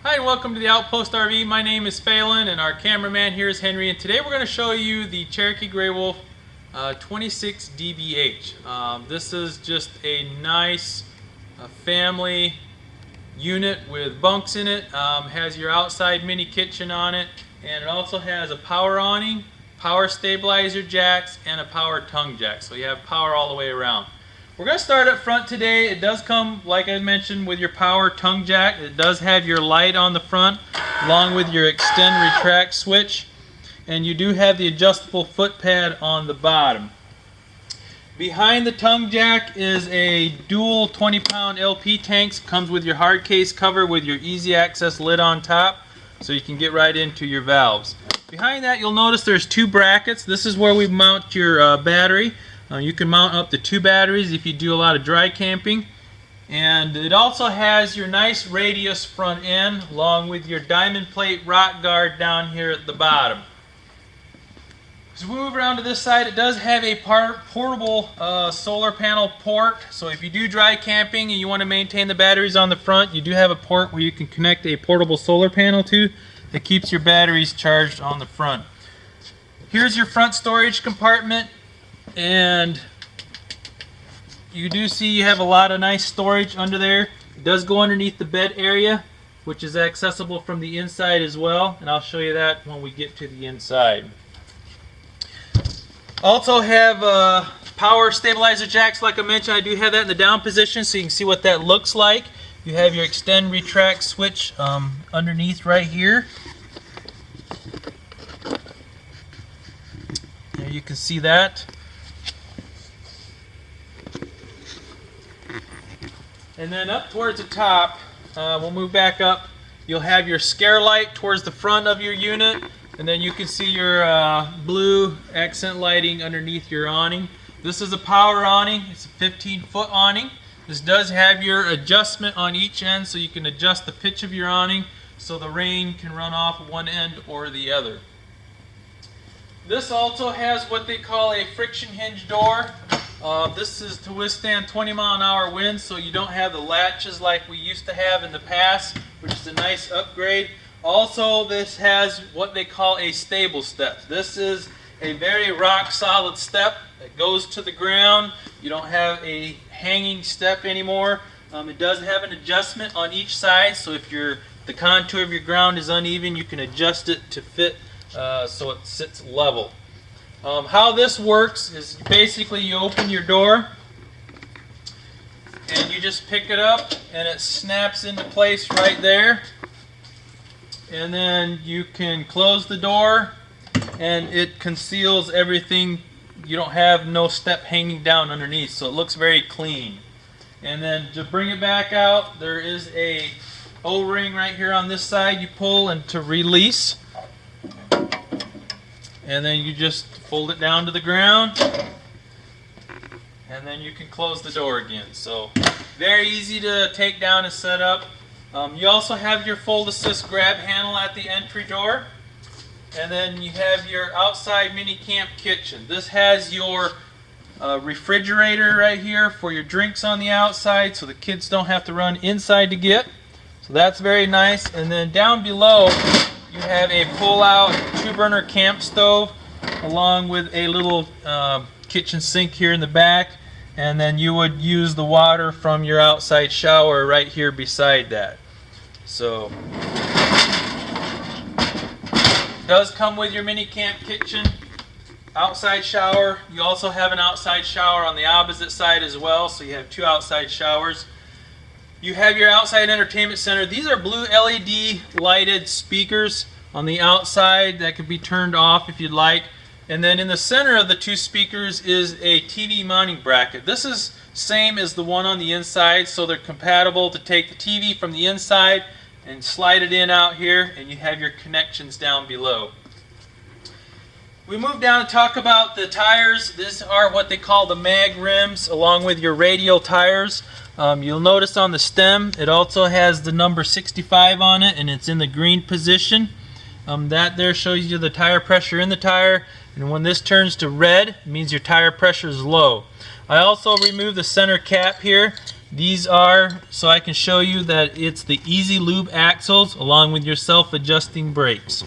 Hi and welcome to the Outpost RV. My name is Phelan and our cameraman here is Henry, and today we're going to show you the Cherokee Grey Wolf 26 DBH. This is just a nice family unit with bunks in it. Has your outside mini kitchen on it, and it also has a power awning, power stabilizer jacks, and a power tongue jack. So you have power all the way around. We're going to start up front today. It does come, like I mentioned, with your power tongue jack. It does have your light on the front along with your extend retract switch, and you do have the adjustable foot pad on the bottom. Behind the tongue jack is a dual 20-pound LP tanks. Comes with your hard case cover with your easy access lid on top, so you can get right into your valves. Behind that, you'll notice there's two brackets. This is where we mount your battery. You can mount up to 2 batteries if you do a lot of dry camping. And it also has your nice radius front end along with your diamond plate rock guard down here at the bottom. As we move around to this side, it does have a portable solar panel port. So if you do dry camping and you want to maintain the batteries on the front, you do have a port where you can connect a portable solar panel to that keeps your batteries charged on the front. Here's your front storage compartment. And you do see you have a lot of nice storage under there. It does go underneath the bed area, which is accessible from the inside as well, and I'll show you that when we get to the inside. Also have power stabilizer jacks. Like I mentioned, I do have that in the down position so you can see what that looks like. You have your extend retract switch underneath right here. There you can see that. And then up towards the top, we'll move back up, you'll have your scare light towards the front of your unit, and then you can see your blue accent lighting underneath your awning. This is a power awning. It's a 15-foot awning. This does have your adjustment on each end, so you can adjust the pitch of your awning so the rain can run off one end or the other. This also has what they call a friction hinge door. This is to withstand 20-mile-an-hour winds, so you don't have the latches like we used to have in the past, which is a nice upgrade. Also, this has what they call a stable step. This is a very rock-solid step that goes to the ground. You don't have a hanging step anymore. It does have an adjustment on each side, so if the contour of your ground is uneven, you can adjust it to fit so it sits level. How this works is basically you open your door and you just pick it up and it snaps into place right there, and then you can close the door and it conceals everything. You don't have no step hanging down underneath, so it looks very clean. And then to bring it back out, there is a O-ring right here on this side you pull and to release. And then you just fold it down to the ground, and then you can close the door again. So very easy to take down and set up. You also have your fold assist grab handle at the entry door, and then you have your outside mini camp kitchen. This has your refrigerator right here for your drinks on the outside, so the kids don't have to run inside to get. So that's very nice. And then down below, you have a pull-out 2-burner camp stove along with a little kitchen sink here in the back, and then you would use the water from your outside shower right here beside that. So it does come with your mini camp kitchen, outside shower. You also have an outside shower on the opposite side as well, so you have 2 outside showers. You have your outside entertainment center. These are blue LED lighted speakers on the outside that can be turned off if you'd like. And then in the center of the 2 speakers is a TV mounting bracket. This is same as the one on the inside, so they're compatible to take the TV from the inside and slide it in out here, and you have your connections down below. We move down and talk about the tires. These are what they call the mag rims along with your radial tires. You'll notice on the stem it also has the number 65 on it, and it's in the green position. That there shows you the tire pressure in the tire, and when this turns to red, it means your tire pressure is low. I also removed the center cap here. These are so I can show you that it's the Easy Lube axles along with your self-adjusting brakes.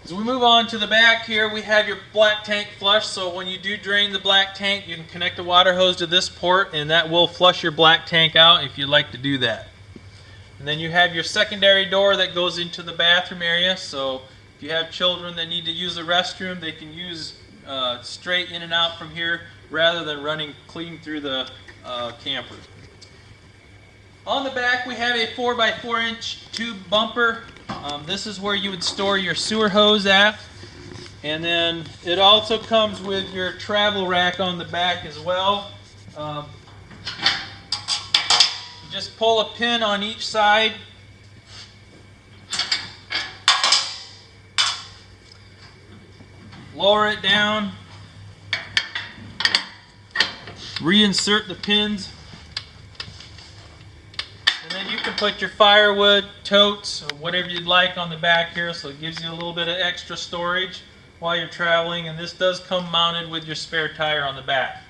As we move on to the back here, we have your black tank flush. So when you do drain the black tank, you can connect a water hose to this port and that will flush your black tank out if you'd like to do that. And then you have your secondary door that goes into the bathroom area. So if you have children that need to use the restroom, they can use straight in and out from here rather than running clean through the camper. On the back we have a 4x4 inch tube bumper. This is where you would store your sewer hose at. And then it also comes with your travel rack on the back as well. Just pull a pin on each side. Lower it down. Reinsert the pins. And then you can put your firewood, totes, or whatever you'd like on the back here, so it gives you a little bit of extra storage while you're traveling. And this does come mounted with your spare tire on the back.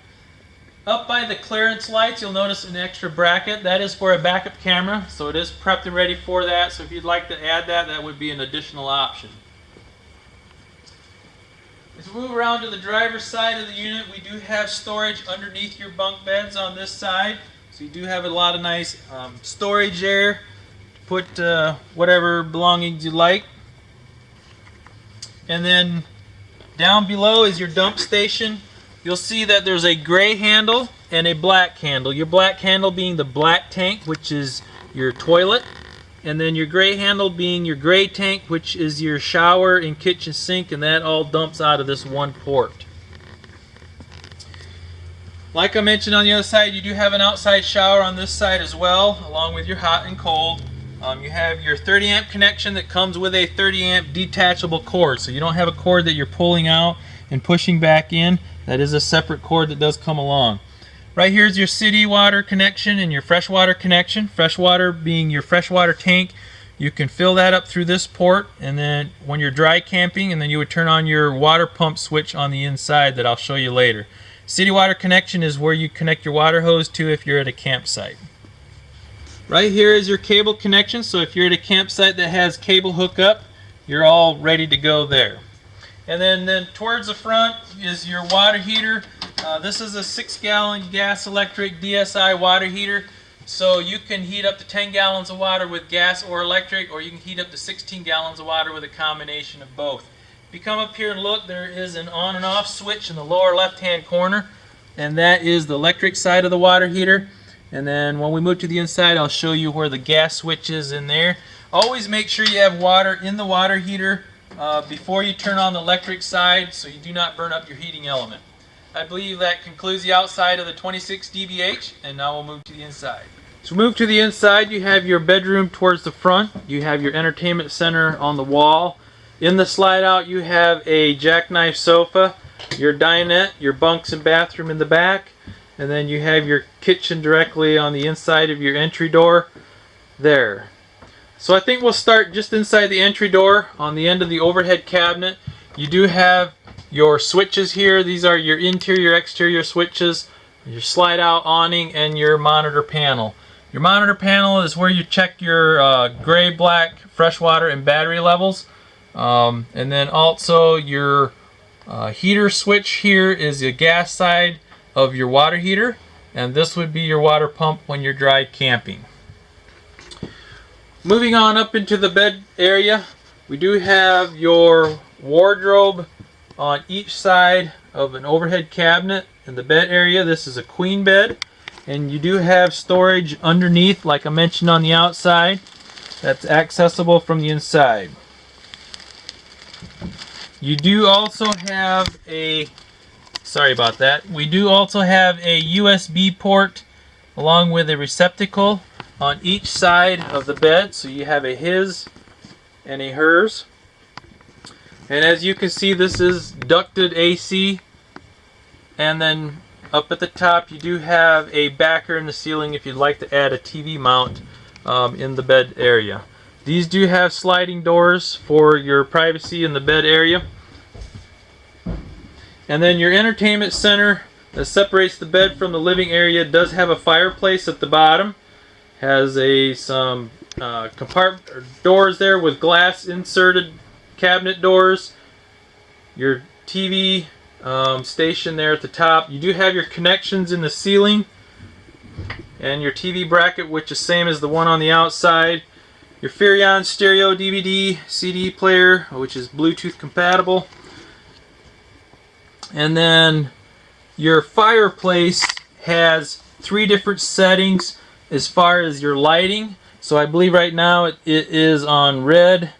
Up by the clearance lights, you'll notice an extra bracket. That is for a backup camera, so it is prepped and ready for that. So if you'd like to add that, that would be an additional option. As we move around to the driver's side of the unit, we do have storage underneath your bunk beds on this side. So you do have a lot of nice storage there to put whatever belongings you like. And then down below is your dump station. You'll see that there's a gray handle and a black handle. Your black handle being the black tank, which is your toilet. And then your gray handle being your gray tank, which is your shower and kitchen sink, and that all dumps out of this one port. Like I mentioned on the other side, you do have an outside shower on this side as well, along with your hot and cold. You have your 30 amp connection that comes with a 30 amp detachable cord. So you don't have a cord that you're pulling out and pushing back in. That is a separate cord that does come along. Right here is your city water connection and your freshwater connection. Freshwater being your freshwater tank. You can fill that up through this port, and then when you're dry camping, and then you would turn on your water pump switch on the inside that I'll show you later. City water connection is where you connect your water hose to if you're at a campsite. Right here is your cable connection, so if you're at a campsite that has cable hookup, you're all ready to go there. And then towards the front is your water heater. This is a 6-gallon gas electric DSI water heater. So you can heat up to 10 gallons of water with gas or electric, or you can heat up to 16 gallons of water with a combination of both. If you come up here and look, there is an on and off switch in the lower left hand corner, and that is the electric side of the water heater. And then when we move to the inside, I'll show you where the gas switch is in there. Always make sure you have water in the water heater before you turn on the electric side, so you do not burn up your heating element. I believe that concludes the outside of the 26 dBH, and now we'll move to the inside. So move to the inside, you have your bedroom towards the front. You have your entertainment center on the wall. In the slide out, you have a Jackknife Sofa, your dinette, your bunks and bathroom in the back, and then you have your kitchen directly on the inside of your entry door there. So I think we'll start just inside the entry door on the end of the overhead cabinet. You do have your switches here. These are your interior, exterior switches, your slide out awning, and your monitor panel. Your monitor panel is where you check your gray, black, freshwater, and battery levels. And then also your heater switch here is the gas side of your water heater, and this would be your water pump when you're dry camping. Moving on up into the bed area, we do have your wardrobe on each side of an overhead cabinet. In the bed area, this is a queen bed, and you do have storage underneath, like I mentioned on the outside, that's accessible from the inside. You do also have a, sorry about that, we do also have a USB port along with a receptacle on each side of the bed, so you have a his and a hers. And as you can see, this is ducted AC, and then up at the top you do have a backer in the ceiling if you'd like to add a TV mount in the bed area. These do have sliding doors for your privacy in the bed area. And then your entertainment center that separates the bed from the living area does have a fireplace at the bottom. Has some compartment doors there with glass inserted cabinet doors. Your TV station there at the top. You do have your connections in the ceiling and your TV bracket, which is same as the one on the outside. Your Furrion stereo DVD CD player, which is Bluetooth compatible. And then your fireplace has 3 different settings as far as your lighting. So I believe right now it is on red,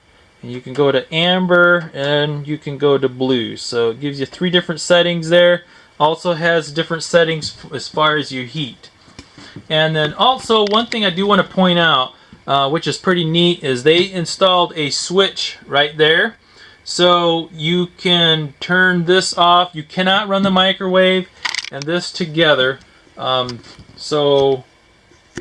and you can go to amber, and you can go to blue. So it gives you 3 different settings there. Also has different settings as far as your heat. And then also one thing I do want to point out, which is pretty neat, is they installed a switch right there. So you can turn this off. You cannot run the microwave and this together. So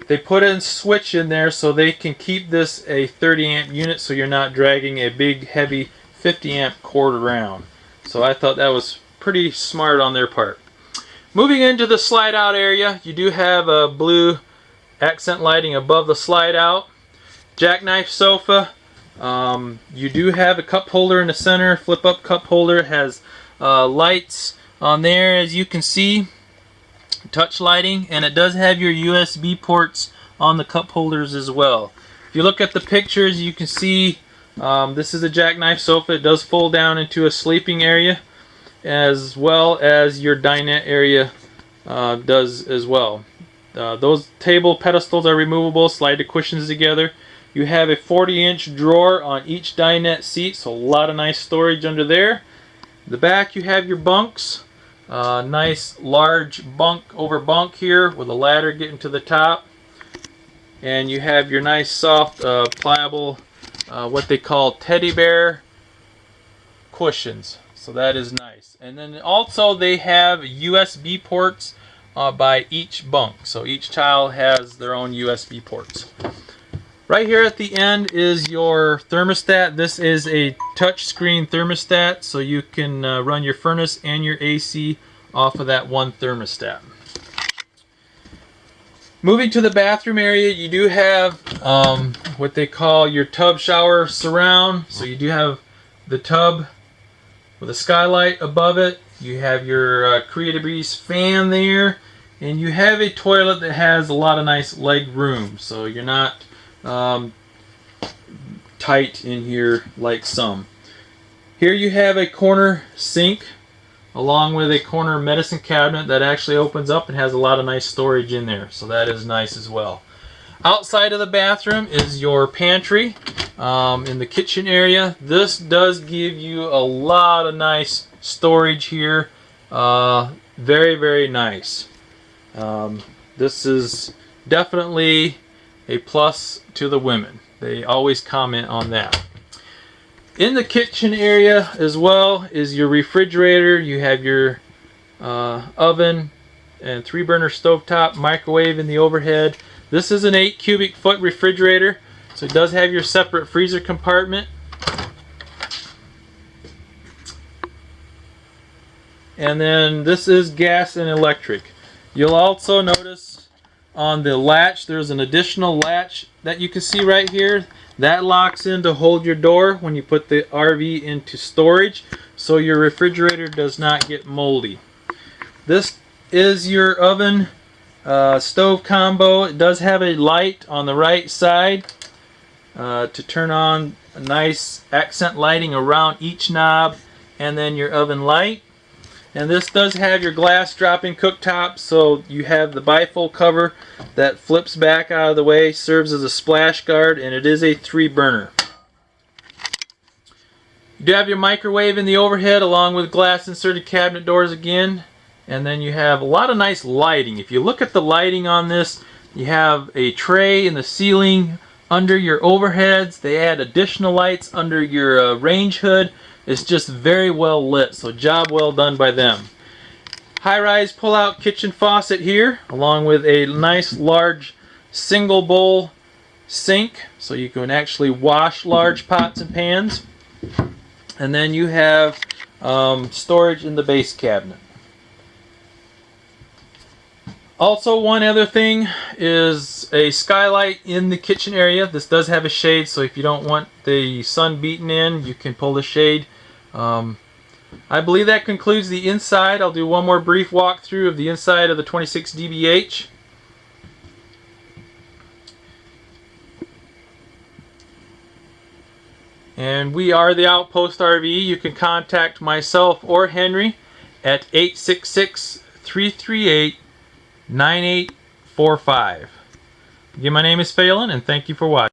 they put a switch in there so they can keep this a 30 amp unit, so you're not dragging a big heavy 50 amp cord around. So I thought that was pretty smart on their part. Moving into the slide out area, you do have a blue accent lighting above the slide out. Jackknife sofa. You do have a cup holder in the center, flip up cup holder. It has lights on there, as you can see, touch lighting, and it does have your USB ports on the cup holders as well. If you look at the pictures, you can see this is a jackknife sofa. It does fold down into a sleeping area, as well as your dinette area does as well. Those table pedestals are removable, slide the cushions together. You have a 40-inch drawer on each dinette seat, so a lot of nice storage under there. The back, you have your bunks. Nice large bunk over bunk here with a ladder getting to the top. And you have your nice soft pliable what they call teddy bear cushions. So that is nice. And then also they have USB ports by each bunk. So each child has their own USB ports. Right here at the end is your thermostat. This is a touchscreen thermostat, so you can run your furnace and your AC off of that one thermostat. Moving to the bathroom area, you do have what they call your tub shower surround. So you do have the tub with a skylight above it. You have your Creative Breeze fan there, and you have a toilet that has a lot of nice leg room, so you're not tight in here like some. Here you have a corner sink along with a corner medicine cabinet that actually opens up and has a lot of nice storage in there, so that is nice as well. Outside of the bathroom is your pantry. In the kitchen area, this does give you a lot of nice storage here. Very, very nice. This is definitely a plus to the women. They always comment on that. In the kitchen area as well is your refrigerator. You have your oven and 3-burner stovetop, microwave in the overhead. This is an 8 cubic foot refrigerator, so it does have your separate freezer compartment. And then this is gas and electric. You'll also notice on the latch there's an additional latch that you can see right here. That locks in to hold your door when you put the RV into storage, so your refrigerator does not get moldy. This is your oven stove combo. It does have a light on the right side to turn on a nice accent lighting around each knob, and then your oven light. And this does have your glass drop-in cooktop, so you have the bifold cover that flips back out of the way, serves as a splash guard, and it is a 3-burner. You do have your microwave in the overhead along with glass inserted cabinet doors again. And then you have a lot of nice lighting. If you look at the lighting on this, you have a tray in the ceiling under your overheads. They add additional lights under your range hood. It's just very well lit, so job well done by them. High-rise pull-out kitchen faucet here, along with a nice large single bowl sink, so you can actually wash large pots and pans. And then you have storage in the base cabinet. Also, one other thing is a skylight in the kitchen area. This does have a shade, so if you don't want the sun beating in, you can pull the shade. I believe that concludes the inside. I'll do one more brief walkthrough of the inside of the 26 DBH. And we are the Outpost RV. You can contact myself or Henry at 866-338-9845. Again, my name is Phelan, and thank you for watching.